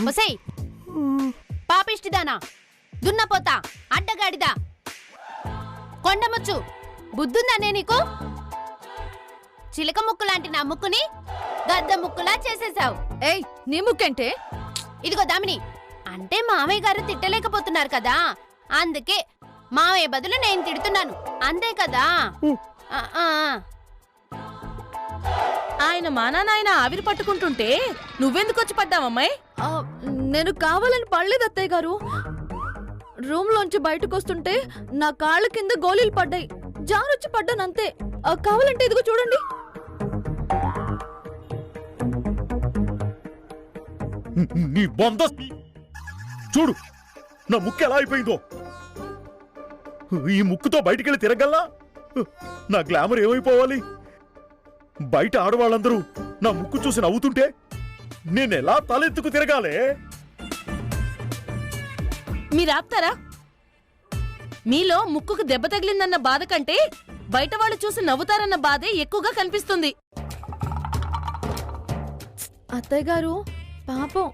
ఒసేయ్ పాపిష్టిదానా, దున్నపోతా, అడ్డగాడిదా, కొండముచ్చు, బుద్ధుందనే నీకు? చిలక ముక్కు లాంటి నా ముక్కుని గద్ద ముక్కులా చేసేసావు. ఏయ్, నీ ముక్కంటే? ఇదిగో దామిని, అంటే మామయ్య గారు తిట్టలేకపోతున్నారు కదా, అందుకే మామయ్య బదులు నేను తిడుతున్నాను, అంతే కదా. ఆయన మానాయన ఆవిరి పట్టుకుంటుంటే నువ్వెందుకొచ్చి పడ్డావమ్మాయి? నేను కావాలని పడలేదు అత్తయ్య గారు. రూమ్ లోంచి బయటకు వస్తుంటే నా కాళ్ళ కింద గోళీలు పడ్డాయి, జారొచ్చి పడ్డాను అంతే. కావాలంటే ఇదిగో చూడండి. నీ బొంద చూడు, నా ముక్కు ఎలా అయిపోయిందో. ఈ ముక్కుతో బయటికెళ్ళి తిరగల్లా? నా గ్లామర్ ఏమైపోవాలి? బయట ఆడవాళ్ళందరూ నా ముక్కు చూసి నవ్వుతుంటే నేనెలా తలెత్తుకు తిరగాలే? మీరాప్తారా? మీలో ముక్కుకు దెబ్బ తగిలిందన్న బాధ కంటే బయట వాళ్ళు చూసి నవ్వుతారన్న బాధే ఎక్కువగా కనిపిస్తుంది. అత్తయ్య గారు పాపం,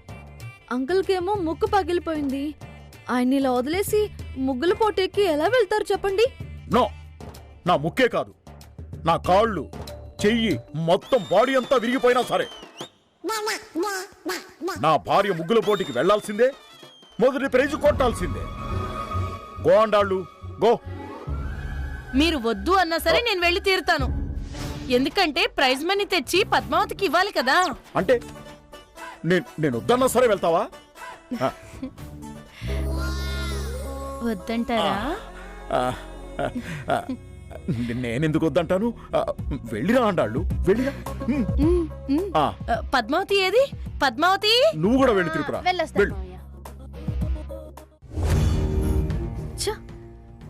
అంకుల్కేమో ముక్కు పగిలిపోయింది. ఆయన ఇలా వదిలేసి ముగ్గుల పోటీకి ఎలా వెళ్తారు చెప్పండి? నో, నా ముక్కే కాదు, నా కాళ్ళు, చెయ్యి, మొత్తం బాడీ అంతా విరిగిపోయినా సరే నా భార్య ముగ్గుల పోటీకి వెళ్లాల్సిందే, మొదటి ప్రైజు కొట్టాల్సిందే. గో అండాళ్ళు, గో. మీరు వద్దు అన్నా సరే నేను వెళ్ళి తీరుతాను. ఎందుకంటే ప్రైజ్ మనీ తెచ్చి పద్మావతికి ఇవ్వాలి కదా. అంటే నేను వద్దన్నా సరే వెళ్తావా? వద్దంటారా? నేనెందుకు వద్దంటాను? వెళ్ళిరా అండాళ్ళు, వెళ్ళిరా. పద్మావతి ఏది? పద్మావతి, నువ్వు కూడా వెళ్ళి తిరుపురా. వెళ్ళు.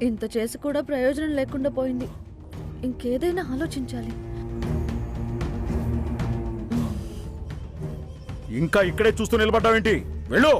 ఇంత చేసి కూడా ప్రయోజనం లేకుండా పోయింది. ఇంకేదైనా ఆలోచించాలి. ఇంకా ఇక్కడే చూస్తూ నిలబడ్డావేంటి? వెళ్ళు.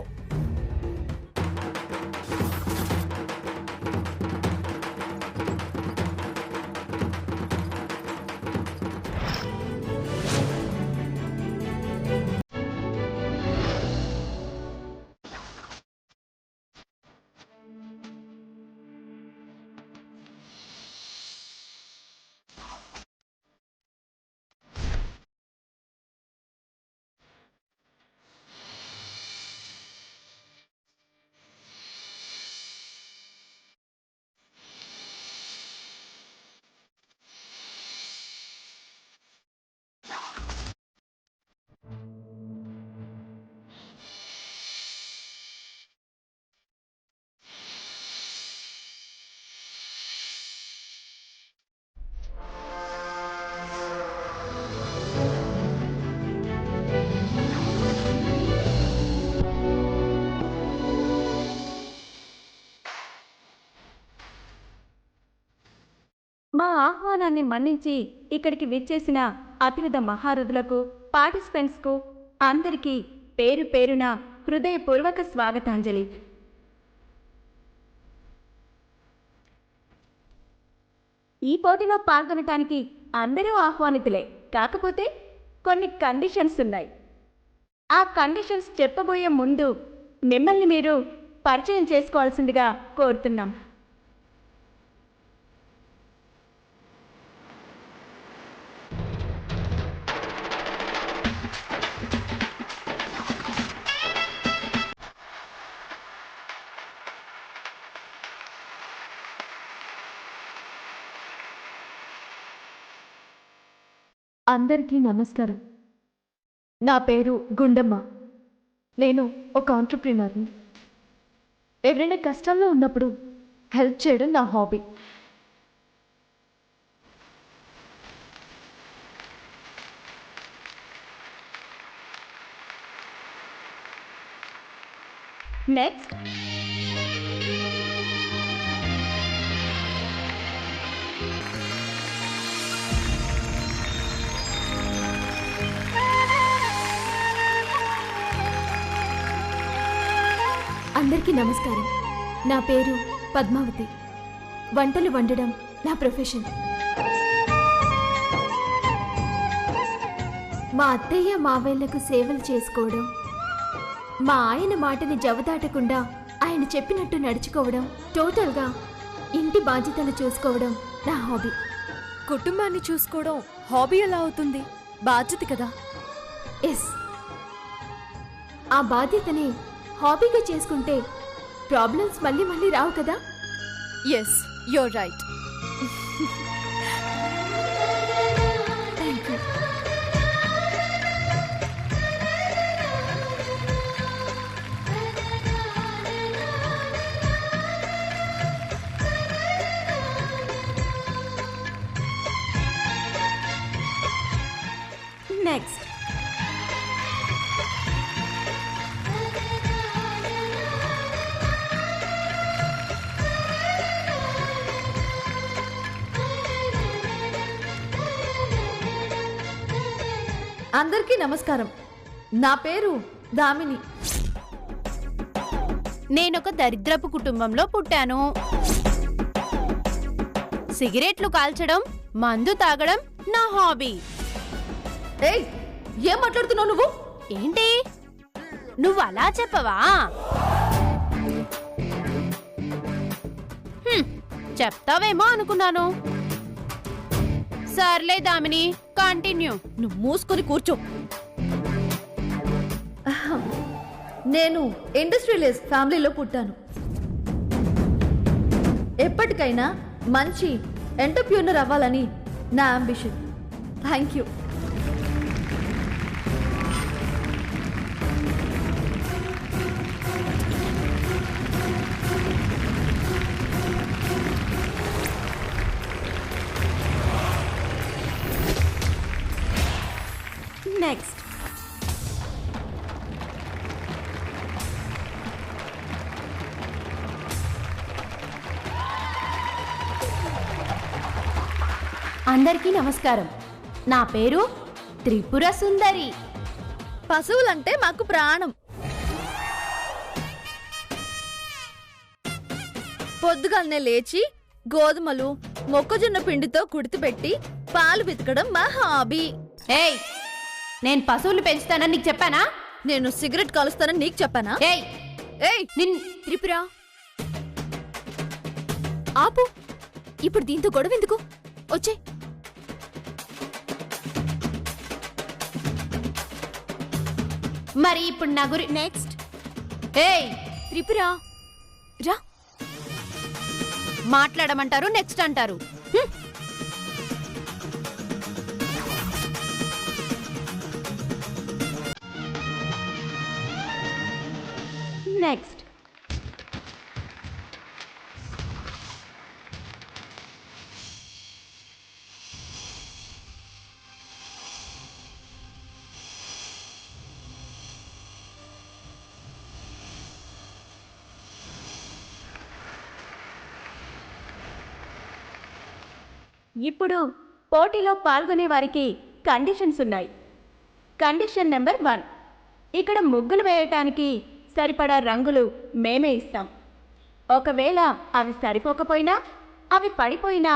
మా ఆహ్వానాన్ని మన్నించి ఇక్కడికి విచ్చేసిన అతివిధ మహారథులకు, పార్టిసిపెంట్స్కు అందరికీ పేరు పేరున హృదయపూర్వక స్వాగతాంజలి. ఈ పోటీలో పాల్గొనటానికి అందరూ ఆహ్వానితులే, కాకపోతే కొన్ని కండిషన్స్ ఉన్నాయి. ఆ కండిషన్స్ చెప్పబోయే ముందు మిమ్మల్ని మీరు పరిచయం చేసుకోవాల్సిందిగా కోరుతున్నాం. అందరికీ నమస్కారం. నా పేరు గుండమ్మ. నేను ఒక ఆంట్రప్రినర్ని. ఎవరైనా కష్టంలో ఉన్నప్పుడు హెల్ప్ చేయడం నా హాబీ. నెక్స్ట్, అందరికీ నమస్కారం. నా పేరు పద్మావతి. వంటలు వండడం నా ప్రొఫెషన్. మా అత్తయ్య మావయ్యలకు సేవలు చేసుకోవడం, మా ఆయన మాటని జవదాటకుండా ఆయన చెప్పినట్టు నడుచుకోవడం, టోటల్గా ఇంటి బాధ్యతలు చూసుకోవడం నా హాబీ. కుటుంబాన్ని చూసుకోవడం హాబీ ఎలా అవుతుంది? బాధ్యత కదా. ఎస్, ఆ బాధ్యతని హాబీగా చేసుకుంటే ప్రాబ్లమ్స్ మళ్ళీ మళ్ళీ రావు కదా. Yes, you're right. Thank you. Next అందరికీ నమస్కారం. నా పేరు దామిని. నేనొక దరిద్రపు కుటుంబంలో పుట్టాను. సిగరెట్లు కాల్చడం, మందు తాగడం నా హాబీ. ఏయ్, ఏం మాట్లాడుతున్నావు నువ్వు? ఏంటి నువ్వు అలా చెప్పవా? చెప్తావేమో అనుకున్నాను. సర్లే దామిని, కంటిన్యూ. నువ్వు మూసుకొని కూర్చో. నేను ఇండస్ట్రియలిస్ట్ ఫ్యామిలీలో పుట్టాను. ఎప్పటికైనా మంచి ఎంటర్ప్రెన్యూర్ అవ్వాలని నా అంబిషన్. Thank you. నెక్స్ట్ అందరికీ నమస్కారం. నా పేరు త్రిపుర సుందరి. పశువులంటే మాకు ప్రాణం. పొద్దుగాలనే లేచి గోధుమలు, మొక్కజొన్న పిండితో కుడితిపెట్టి పాలు పితకడం మా హాబీ. ఏయ్, నేను పశువులు పెంచుతానని నీకు చెప్పానా? నేను సిగరెట్ కాలుస్తానని నీకు చెప్పానా? ఏయ్ ఏయ్, త్రిపుర, ఆపు. ఇప్పుడు దీంతో గొడవ ఎందుకు? వచ్చే. మరి ఇప్పుడు నా నెక్స్ట్. ఏయ్, త్రిపుర రా. మాట్లాడమంటారు, నెక్స్ట్ అంటారు. హ్మ్. నెక్స్ట్ ఇప్పుడు పోటీలో పాల్గొనే వారికి కండిషన్స్ ఉన్నాయి. కండిషన్ నెంబర్ 1, ఇక్కడ ముగ్గులు వేయటానికి సరిపడా రంగులు మేమే ఇస్తాం. ఒకవేళ అవి సరిపోకపోయినా, అవి పడిపోయినా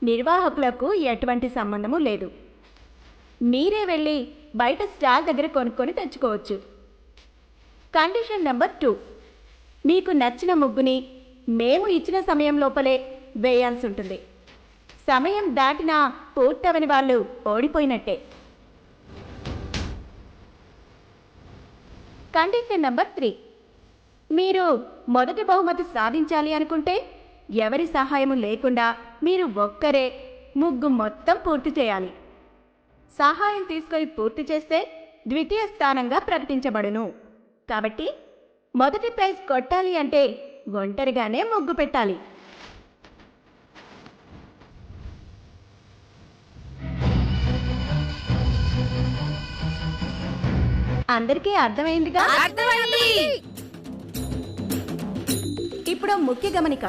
నిర్వాహకులకు ఎటువంటి సంబంధము లేదు. మీరే వెళ్ళి బయట స్టాల్ దగ్గర కొనుక్కొని తెచ్చుకోవచ్చు. కండిషన్ నెంబర్ 2, మీకు నచ్చిన ముగ్గుని మేము ఇచ్చిన సమయం లోపలే వేయాల్సి ఉంటుంది. సమయం దాటినా పూర్తవని వాళ్ళు ఓడిపోయినట్టే. కండిషన్ నెంబర్ 3, మీరు మొదటి బహుమతి సాధించాలి అనుకుంటే ఎవరి సహాయం లేకుండా మీరు ఒక్కరే ముగ్గు మొత్తం పూర్తి చేయాలి. సహాయం తీసుకొని పూర్తి చేస్తే ద్వితీయ స్థానంగా ప్రకటించబడును. కాబట్టి మొదటి ప్రైజ్ కొట్టాలి అంటే ఒంటరిగానే ముగ్గు పెట్టాలి. అందరికీ అర్థమైందిగా? ఇప్పుడు ముఖ్య గమనిక.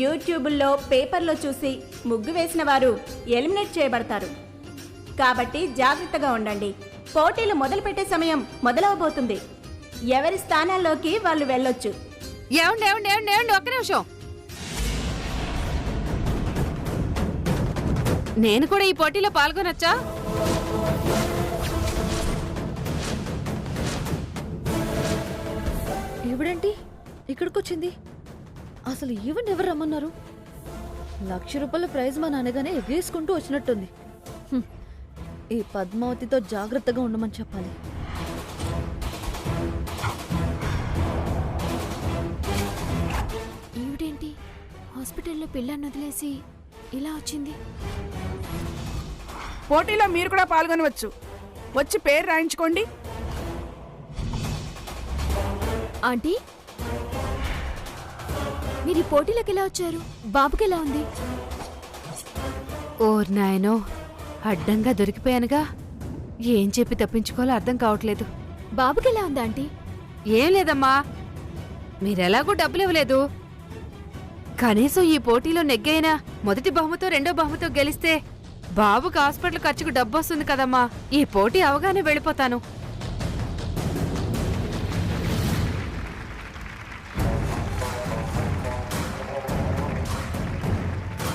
యూట్యూబ్లో, పేపర్లో చూసి ముగ్గు వేసిన వారు ఎలిమినేట్ చేయబడతారు. కాబట్టి జాగ్రత్తగా ఉండండి. పోటీలు మొదలుపెట్టే సమయం మొదలవబోతుంది. ఎవరి స్థానాల్లోకి వాళ్ళు వెళ్ళొచ్చు. ఏమండి ఒక్క నిమిషం. నేను కూడా ఈ పోటీలో పాల్గొనొచ్చా? ఈవిడేంటి ఇక్కడికి వచ్చింది? అసలు ఈవెంట్ ఎవరు రమ్మన్నారు? ₹1,00,000 ప్రైజ్ మా నాన్నగానే ఎగేసుకుంటూ వచ్చినట్టుంది. ఈ పద్మావతితో జాగ్రత్తగా ఉండమని చెప్పాలి. ఈవిడేంటి హాస్పిటల్లో పిల్లని వదిలేసి ఇలా వచ్చింది? పోటీలో మీరు కూడా పాల్గొనవచ్చు. వచ్చి పేరు రాయించుకోండి. ఆంటీ, మీరు ఈ పోటీలోకి ఎలా వచ్చారు? బాబుకి ఎలా ఉంది? ఓర్ నాయనో, అడ్డంగా దొరికిపోయానుగా. ఏం చెప్పి తప్పించుకోవాలో అర్థం కావట్లేదు. బాబుకి ఎలా ఉంది ఆంటీ? ఏం లేదమ్మా, మీరెలాగూ డబ్బులు ఇవ్వలేదు. కనీసం ఈ పోటీలో నెగ్గైనా మొదటి బహుమతో రెండో బహుమతో గెలిస్తే బాబుకి హాస్పిటల్ ఖర్చుకు డబ్బు వస్తుంది కదమ్మా. ఈ పోటీ అవగానే వెళ్ళిపోతాను.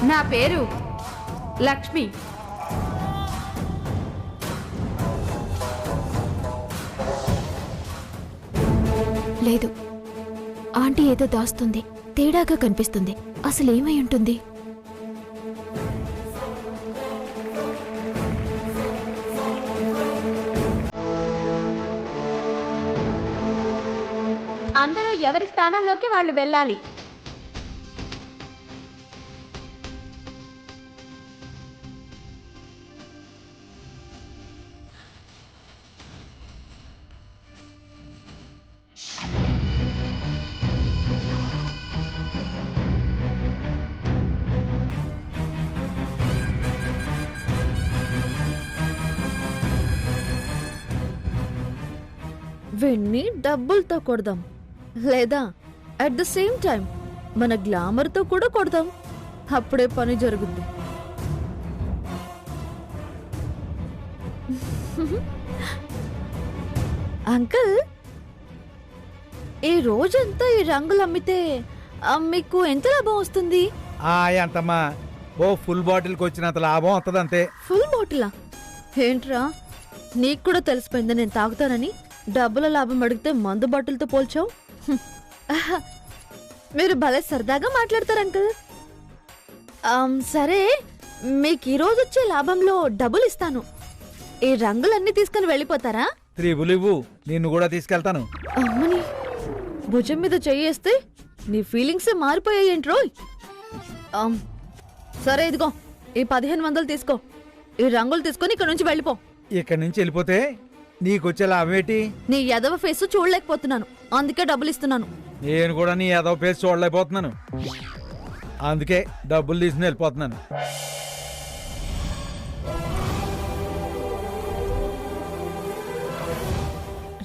నా పేరు లక్ష్మి. లేదు, ఆంటీ ఏదో దాస్తుంది. తేడాగా కనిపిస్తుంది. అసలు ఏమై ఉంటుంది? అందరూ ఎవరి స్థానంలోకి వాళ్ళు వెళ్ళాలి. వీణ్ణి డబ్బులతో కొడదాం, లేదా అట్ ద సేమ్ టైం మన గ్లామర్తో కూడా కొడదాం. అప్పుడే పని జరుగుద్ది. అంకుల్, ఈ రోజంతా ఈ రంగులు అమ్మితే మీకు ఎంత లాభం వస్తుంది? ఎంతమ్మా, ఓ ఫుల్ బాటిల్కి వచ్చినంత లాభం వస్తుంది అంతే. ఫుల్ బాటిలా? ఏంట్రా, నీకు కూడా తెలిసిపోయింది నేను తాగుతానని. డబ్బుల లాభం అడిగితే మందు బాటిల్తో పోల్చావు. మీరు భలే సరదాగా మాట్లాడతారు అంకుల్. సరే, మీకు ఈరోజు వచ్చే లాభంలో డబ్బులు ఇస్తాను. ఈ రంగులన్నీ తీసుకుని వెళ్ళిపోతారా? 3 ఇవ్వు, నిన్ను కూడా తీసుకెళ్తాను. అమ్మని, భుజం మీద చెయ్యేస్తే నీ ఫీలింగ్సే మారిపోయాయేంట్రో. సరే, ఇదిగో ఈ 1500 తీసుకో. ఈ రంగులు తీసుకొని ఇక్కడ నుంచి వెళ్ళిపో. ఇక్కడి నుంచి వెళ్ళిపోతే నీకొచ్చే లాభం ఏంటి? నీ ఎదవ ఫేసు చూడలేకపోతున్నాను, అందుకే డబ్బులు ఇస్తున్నాను. నేను కూడా నీ ఏదో పేరు చూడలేకపోతున్నాను, అందుకే డబ్బులు తీసుకుని వెళ్ళిపోతున్నాను.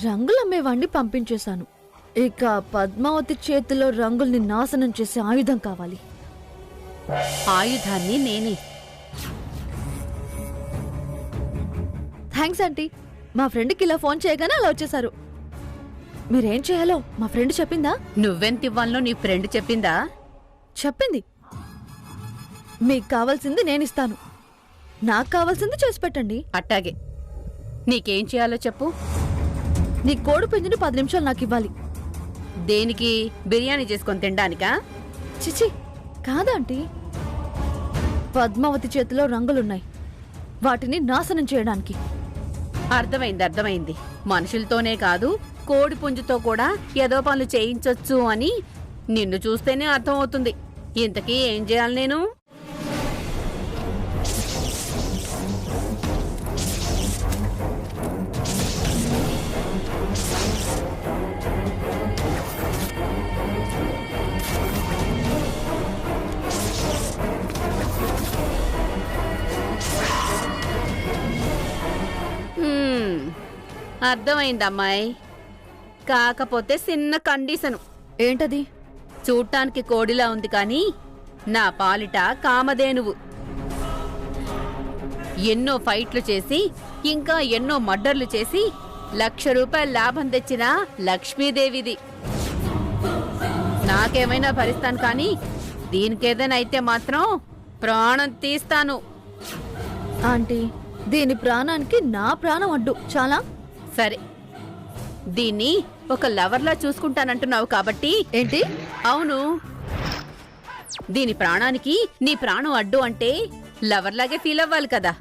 రంగులు అమ్మేవాణ్ణి పంపించేశాను. ఇక పద్మావతి చేతిలో రంగుల్ని నాశనం చేసే ఆయుధం కావాలి. ఆయుధాన్ని నేనే. Thanks aunty. మా ఫ్రెండ్కి ఇలా ఫోన్ చేయగానే అలా వచ్చేసారు. మీరేం చేయాలో మా ఫ్రెండ్ చెప్పిందా? నువ్వెంత ఇవ్వాలో నీ ఫ్రెండ్ చెప్పిందా? చెప్పింది. మీకు కావాల్సింది నేనిస్తాను, నాకు కావాల్సింది చేసి పెట్టండి. అట్టాగే. నీకేం చేయాలో చెప్పు. నీ కోడి పుంజుని 10 నిమిషాలు నాకు ఇవ్వాలి. దేనికి? బిర్యానీ చేసుకొని తినడానికా? చిచి, కాదాంటీ. పద్మావతి చేతిలో రంగులున్నాయి, వాటిని నాశనం చేయడానికి. అర్థమైంది. మనుషులతోనే కాదు, కోడి పుంజుతో కూడా ఏదో పనులు చేయించొచ్చు అని నిన్ను చూస్తేనే అర్థమవుతుంది. ఇంతకీ ఏం చేయాలి నేను? అర్థమైంది అమ్మాయి. కాకపోతే చిన్న కండిషను. ఏంటది? చూడటానికి కోడిలా ఉంది కానీ నా పాలిట కామధేనువు. ఎన్నో ఫైట్లు చేసి ఇంకా ఎన్నో మర్డర్లు చేసి ₹1,00,000 లాభం తెచ్చిన లక్ష్మీదేవిది. నాకేమైనా భరిస్తాను కానీ దీనికేదైనా అయితే మాత్రం ప్రాణం తీస్తాను. ఆంటీ, దీని ప్రాణానికి నా ప్రాణం అడ్డు. చాలా సరే, దీన్ని ఒక లవర్లా చూసుకుంటానంటున్నావు కాబట్టి ఏంటి? అవును, దీని ప్రాణానికి నీ ప్రాణం అడ్డు అంటే లవర్లాగే ఫీల్ అవ్వాలి కదా.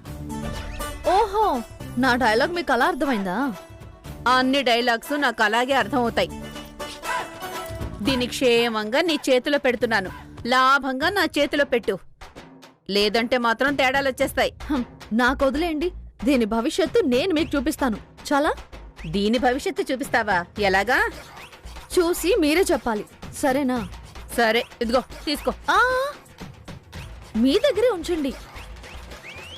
ఓహో, నా డైలాగ్ మీకు అలా అర్థమైందా? అన్ని డైలాగ్స్ నాకు అలాగే అర్థమవుతాయి. దీని క్షేమంగా నీ చేతిలో పెడుతున్నాను, లాభంగా నా చేతిలో పెట్టు, లేదంటే మాత్రం తేడాలొచ్చేస్తాయి. నాకు వదిలేయండి. దీని భవిష్యత్తు నేను మీకు చూపిస్తాను. చాలా దీని భవిష్యత్తు చూపిస్తావా? ఎలాగా? చూసి మీరే చెప్పాలి, సరేనా? సరే, ఇదిగో తీసుకో. ఆ, మీ దగ్గరే ఉంచండి.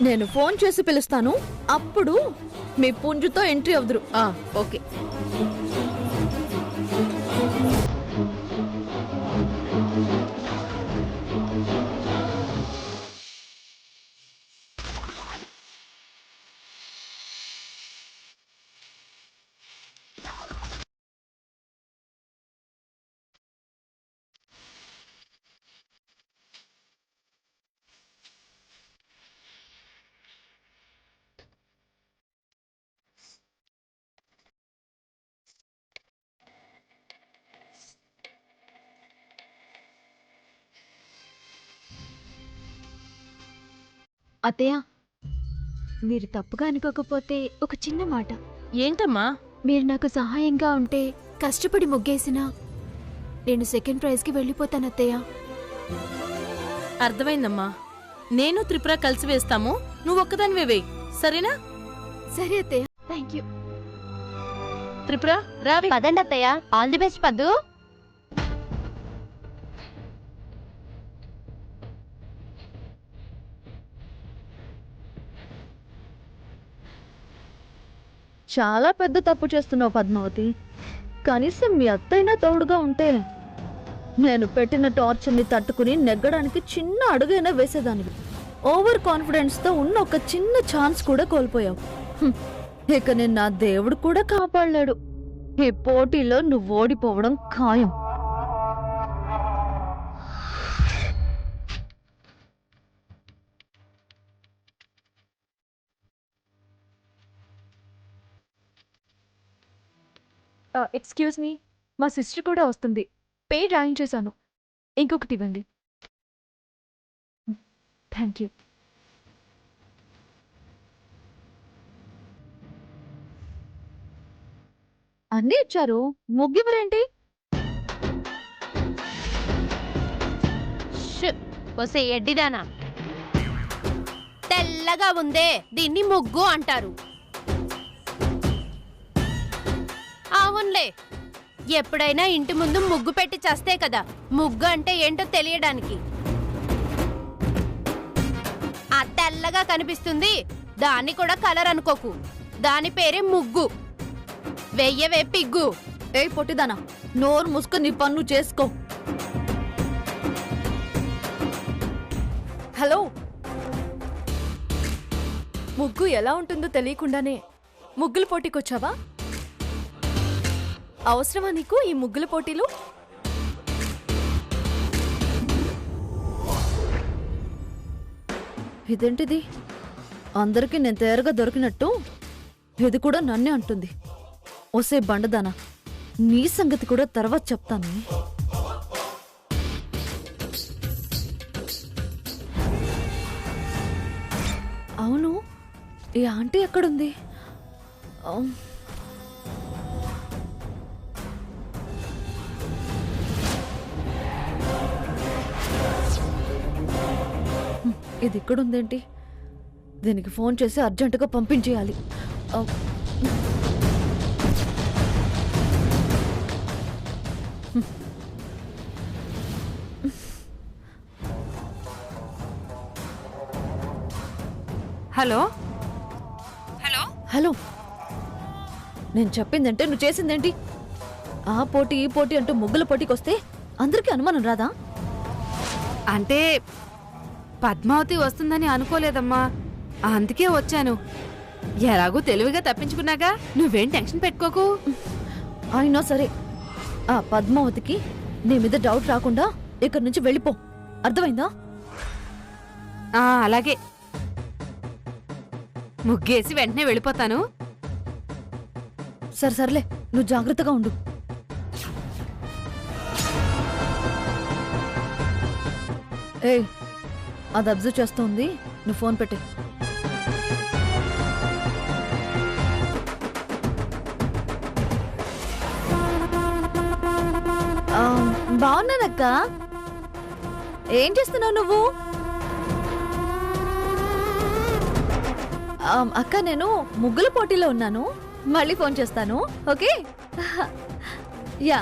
నేను ఫోన్ చేసి పిలుస్తాను, అప్పుడు మీ పుంజుతో ఎంట్రీ అవుదురు. ఓకే. అత్తయ్య, మీరు తప్పుగా అనుకోకపోతే ఒక చిన్న మాట. ఏంటమ్మా? మీరు నాకు సహాయంగా ఉంటే కష్టపడి ముగ్గేసినా నేను సెకండ్ ప్రైజ్కి వెళ్ళిపోతాను అత్తయ్య. అర్థమైందమ్మా. నేను త్రిపుర కలిసి వేస్తాము, నువ్వు ఒక్కదానివే వేయి, సరేనా? సరే అత్తయ్య, థ్యాంక్ యూ. త్రిపుర రావి. పదండి అత్తయ్య, ఆల్ ది బెస్ట్ పద్దు. చాలా పెద్ద తప్పు చేస్తున్నావు పద్మావతి. కనీసం మీ అత్తైనా తోడుగా ఉంటే నేను పెట్టిన టార్చర్ని తట్టుకుని నెగ్గడానికి చిన్న అడుగైనా వేసేదానివి. ఓవర్ కాన్ఫిడెన్స్తో ఉన్న ఒక చిన్న ఛాన్స్ కూడా కోల్పోయావు. ఇక నేను నా దేవుడు కూడా కాపాడలేడు. ఈ పోటీలో నువ్వు ఓడిపోవడం ఖాయం. ఎక్స్క్యూజ్ మీ, మా సిస్టర్ కూడా వస్తుంది. పేరు రాయించేశాను, ఇంకొకటి ఇవ్వండి. Thank you. అన్నీ ఇచ్చారు, ముగ్గివరేంటి? వసే ఎడ్డిదానా, తెల్లగా ఉందే దీన్ని ముగ్గు అంటారు. అవునులే, ఎప్పుడైనా ఇంటి ముందు ముగ్గు పెట్టి చేస్తే కదా ముగ్గు అంటే ఏంటో తెలియడానికి. ఆ తెల్లగా కనిపిస్తుంది, దాన్ని కూడా కలర్ అనుకోకు, దాని పేరే ముగ్గు. వెయ్యవే పిగ్గు. ఏ పొట్టిదానా, నోరు మూసుకొని నీ పన్ను చేసుకో. హలో, ముగ్గు ఎలా ఉంటుందో తెలియకుండానే ముగ్గుల పోటీకి వచ్చావా? అవసరమా నీకు ఈ ముగ్గుల పోటీలు? ఇదేంటిది? అందరికీ నేను తేరగా దొరికినట్టు ఇది కూడా నన్నే అంటుంది. ఓసే బండదానా, నీ సంగతి కూడా తర్వాత చెప్తాను. అవును, ఈ ఆంటీ ఎక్కడుంది? ఇది ఇక్కడుందేంటి? దీనికి ఫోన్ చేసి అర్జెంటుగా పంపించేయాలి. హలో హలో, నేను చెప్పిందంటే నువ్వు చేసిందేంటి? ఆ పోటీ ఈ పోటీ అంటూ ముగ్గుల పోటీకి వస్తే అందరికీ అనుమానం రాదా? అంటే పద్మావతి వస్తుందని అనుకోలేదమ్మా, అందుకే వచ్చాను. ఎలాగూ తెలివిగా తప్పించుకున్నాగా, నువ్వేం టెన్షన్ పెట్టుకోకు. అయినా సరే, ఆ పద్మావతికి నీ మీద డౌట్ రాకుండా ఇక్కడి నుంచి వెళ్ళిపో, అర్థమైందా? అలాగే, ముగ్గేసి వెంటనే వెళ్ళిపోతాను. సరే సర్లే, నువ్వు జాగ్రత్తగా ఉండు. ఏయ్, అది అబ్జర్వ్ చేస్తుంది, నువ్వు ఫోన్ పెట్టే. బాగున్నానక్క. ఏం చేస్తున్నావు నువ్వు? అక్క, నేను ముగ్గుల పోటీలో ఉన్నాను. మళ్ళీ ఫోన్ చేస్తాను, ఓకే? యా.